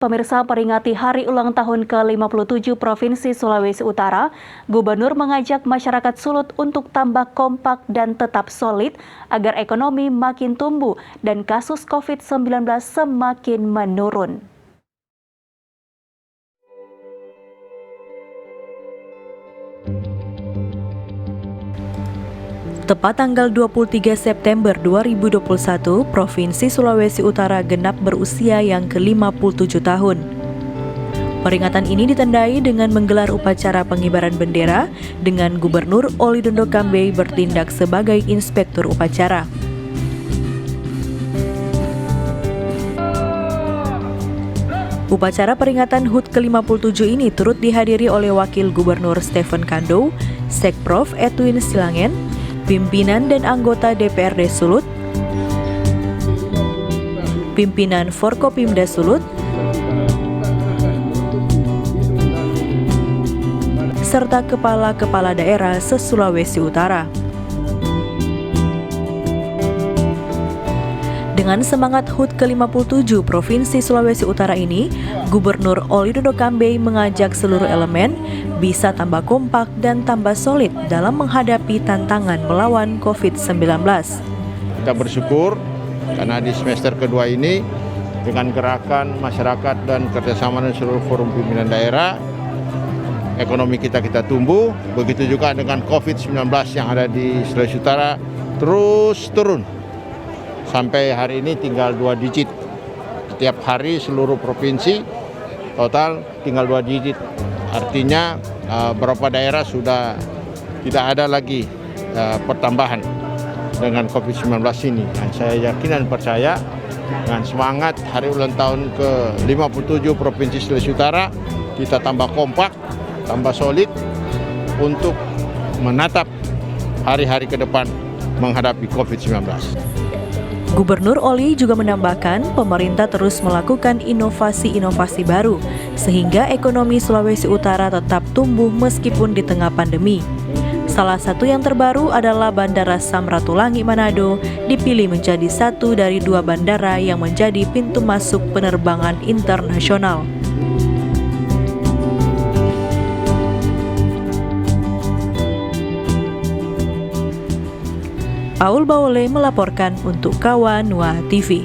Pemirsa, peringati hari ulang tahun ke-57 Provinsi Sulawesi Utara, Gubernur mengajak masyarakat Sulut untuk tambah kompak dan tetap solid agar ekonomi makin tumbuh dan kasus COVID-19 semakin menurun. Tepat tanggal 23 September 2021, Provinsi Sulawesi Utara genap berusia yang ke-57 tahun. Peringatan ini ditandai dengan menggelar upacara pengibaran bendera dengan Gubernur Oli Dondo Kambe bertindak sebagai inspektur upacara. Upacara peringatan HUT ke-57 ini turut dihadiri oleh Wakil Gubernur Stephen Kando, Sekprov Edwin Silangen, pimpinan dan anggota DPRD Sulut, pimpinan Forkopimda Sulut, serta kepala-kepala daerah se-Sulawesi Utara. Dengan semangat HUT ke-57 Provinsi Sulawesi Utara ini, Gubernur Oli Dondo Kambe mengajak seluruh elemen bisa tambah kompak dan tambah solid dalam menghadapi tantangan melawan COVID-19. Kita bersyukur karena di semester kedua ini dengan gerakan masyarakat dan kerjasama dengan seluruh forum pimpinan daerah, ekonomi kita tumbuh. Begitu juga dengan COVID-19 yang ada di Sulawesi Utara terus turun. Sampai hari ini tinggal 2 digit. Setiap hari seluruh provinsi total tinggal 2 digit. Artinya beberapa daerah sudah tidak ada lagi pertambahan dengan COVID-19 ini. Dan saya yakin dan percaya dengan semangat hari ulang tahun ke-57 Provinsi Sulawesi Utara, kita tambah kompak, tambah solid untuk menatap hari-hari ke depan menghadapi COVID-19. Gubernur Oli juga menambahkan pemerintah terus melakukan inovasi-inovasi baru sehingga ekonomi Sulawesi Utara tetap tumbuh meskipun di tengah pandemi. Salah satu yang terbaru adalah Bandara Samratulangi Manado dipilih menjadi satu dari 2 bandara yang menjadi pintu masuk penerbangan internasional. Paul Baole melaporkan untuk Kawan Wah TV.